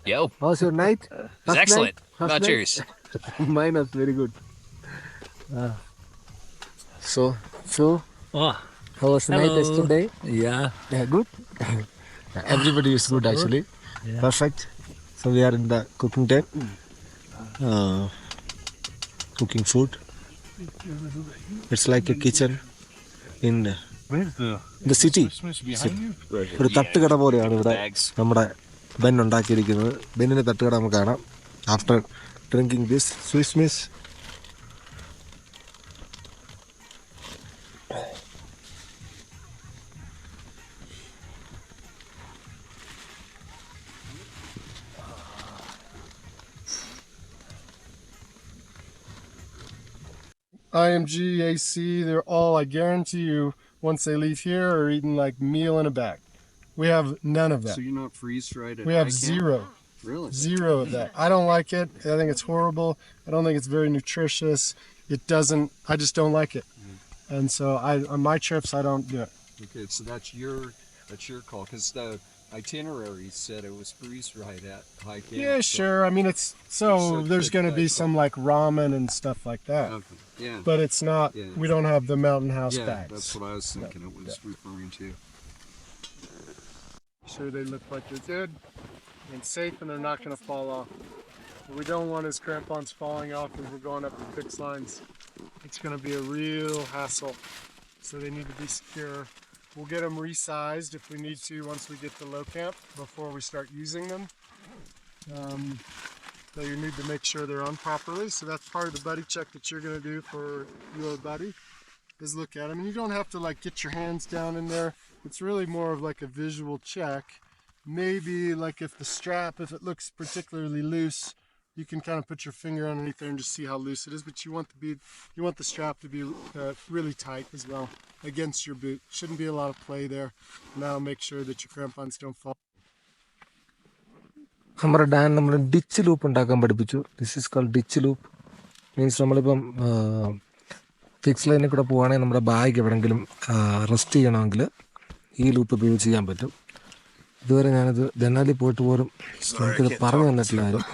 Yo. How's your night? It's excellent. How First about night? yours? Mine was very good. So, Oh, how was the night hello. yesterday? Yeah. Yeah, good. Everybody is good actually. Yeah. Perfect. So we are in the cooking time. Cooking food. It's like a kitchen in the city. ഒരു തട്ടുകട പോലെയാണ് ഇവിടെ നമ്മുടെ Ben ഉണ്ടാക്കിയിരിക്കുന്നത്. ബെന്നിൻ്റെ തട്ടുകട നമുക്ക് കാണാം. After drinking this Swiss miss. IMG, AC, they're all, I guarantee you, once they leave here, are eating like meal in a bag. We have none of that. So you're not freeze-dried at We have zero. Really? Zero of that. I don't like it. I think it's horrible. I don't think it's very nutritious. It doesn't, I just don't like it. And so on my trips, I don't do it. Okay, so that's your call, because the itinerary said it was freeze-dried at high camp. Yeah, sure. I mean, it's, so there's going to be some like ramen and stuff like that. Okay, yeah. But it's not, Yeah. we don't have the Mountain House Yeah, bags. that's what I was thinking it was referring to. Sure, they look like they're good and safe and they're not going to fall off. What we don't want is crampons falling off as we're going up the fixed lines. It's going to be a real hassle. So they need to be secure. We'll get them resized if we need to once we get to low camp before we start using them. So you need to make sure they're on properly. So that's part of the buddy check that you're going to do for your buddy is look at them. And you don't have to like get your hands down in there. It's really more of like a visual check. Maybe like if the strap, if it looks particularly loose, you can kind of put your finger underneath there and just see how loose it is. But you want the strap to be really tight as well against your boot. Shouldn't be a lot of play there. Now make sure that your crampons don't fall. നമ്മുടെ Dan നമ്മൾ ditch loop ഉണ്ടാക്കാൻ പഠിപ്പിച്ചു. This is called ditch loop. Means നമ്മളിപ്പം fix ലൈനിൽ കൂടെ പോവുകയാണെങ്കിൽ നമ്മുടെ bag എവിടെയെങ്കിലും റെസ്റ്റ് ചെയ്യണമെങ്കിൽ ഈ ലൂപ്പ് ഉപയോഗിച്ച് ചെയ്യാൻ പറ്റും. ഇതുവരെ ഞാനിത് ദനാലി പോയിട്ട് പോലും നമുക്കിത് പറഞ്ഞു തന്നിട്ടില്ലായിരുന്നു.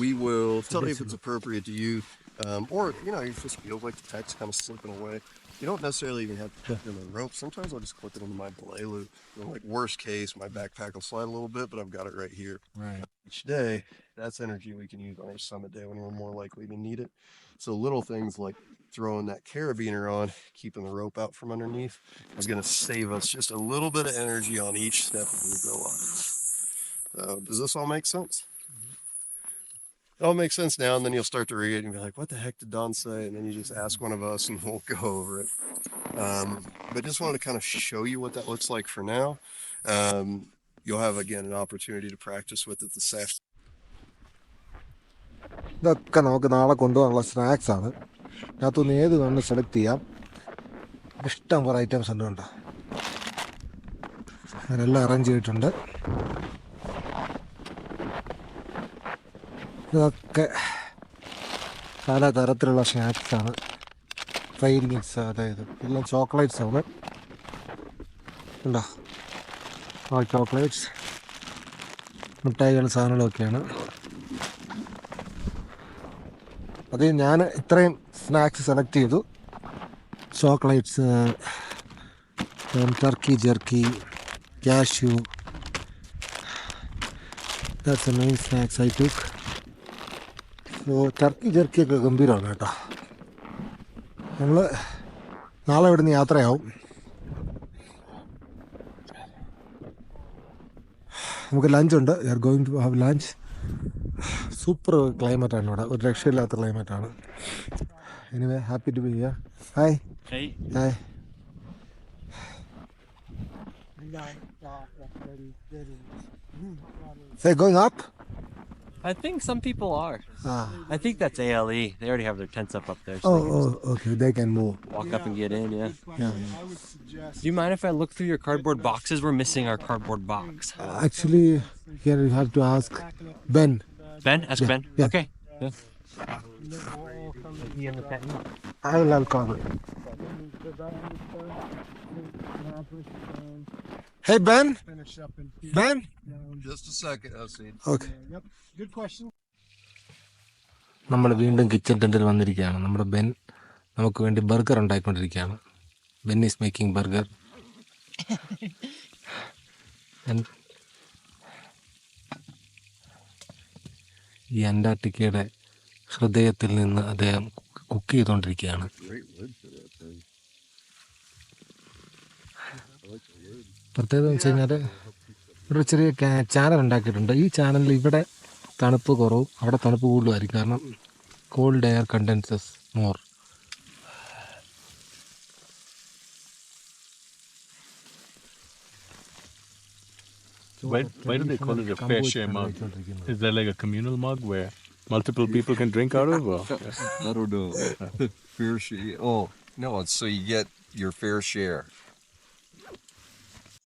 We will tell you if it's appropriate to you, or you just feel like the text kind of slipping away. You don't necessarily even have to put it in the rope. Sometimes I'll just clip it into my belay loop. Like worst case, my backpack will slide a little bit, but I've got it right here. Right. Each day, that's energy we can use on our summit day when we're more likely to need it. So little things like throwing that carabiner on, keeping the rope out from underneath, is going to save us just a little bit of energy on each step as we go on. Does this all make sense? It all makes sense now, and then you'll start to read it and be like, what the heck did Don say? And then you just ask one of us and we'll go over it. But just wanted to kind of show you what that looks like for now. You'll have, again, an opportunity to practice with it this afternoon. ഇതൊക്കെ നമുക്ക് നാളെ കൊണ്ടുപോകാനുള്ള സ്നാക്സാണ്. അതിനകത്തുനിന്ന് ഏത് വേണമെങ്കിലും select ചെയ്യാം. ഇഷ്ടം പോലെ ഐറ്റംസ് ഉണ്ട് കേട്ടോ. അതിനെല്ലാം അറേഞ്ച് ചെയ്തിട്ടുണ്ട്. ഇതൊക്കെ പല തരത്തിലുള്ള സ്നാക്സാണ്. ഫ്രൈഡ് മിക്സ്, അതായത് എല്ലാം ചോക്ലേറ്റ്സ് ആണ്. ഉണ്ടോ? ആ ചോക്ലേറ്റ്സ്, മിഠായികൾ, സാധനങ്ങളൊക്കെയാണ്. അത് ഞാൻ ഇത്രയും സ്നാക്സ് സെലക്ട് ചെയ്തു. Chocolates, turkey jerky, cashew. That's the main snacks I took. So turkey ജെർക്കിയൊക്കെ ഗംഭീരമാണ് കേട്ടോ. നമ്മൾ നാളെ ഇവിടെ നിന്ന് യാത്രയാവും. നമുക്ക് ലഞ്ചുണ്ട്. We are going to have lunch. Super ക്ലൈമറ്റാണ് ഇവിടെ, ഒരു രക്ഷയില്ലാത്ത ക്ലൈമറ്റാണ്. Anyway, happy to be here. Hi. Hi. They're going up? I think some people are. I think that's ALE. They already have their tents up there. So Okay. They can move. walk up and get in, yeah. Yeah. Do you mind if I look through your cardboard boxes? We're missing our cardboard box. Actually, here you have to ask Ben. Ben? Ask Ben? Yeah. Okay. Yeah. I'll call it. Hey Ben, finish up and Ben. Just a second, Hassan. Okay. Yep. Good question. നമ്മൾ വീണ്ടും kitchen ടെൻറ്റിൽ വന്നിരിക്കുകയാണ്. നമ്മുടെ Ben നമുക്ക് വേണ്ടി burger ഉണ്ടാക്കിക്കൊണ്ടിരിക്കുകയാണ്. Ben is making burger. ഈ അന്റാർട്ടിക്കയുടെ ഹൃദയത്തിൽ നിന്ന് അദ്ദേഹം കുക്ക് ചെയ്തുകൊണ്ടിരിക്കുകയാണ്. പ്രത്യേകത എന്ന് വെച്ച് കഴിഞ്ഞാൽ ഒരു ചെറിയ ചാനൽ ഉണ്ടാക്കിയിട്ടുണ്ട്. ഈ ചാനലിൽ ഇവിടെ തണുപ്പ് കുറവും അവിടെ തണുപ്പ് കൂടുതലുമായിരിക്കും. കാരണം called air condenses more. Why do they call it a fair share mug? Is there like a communal mug where multiple people can drink out of? Or? I don't know. Fair share. Oh, no, it's so you get your fair share.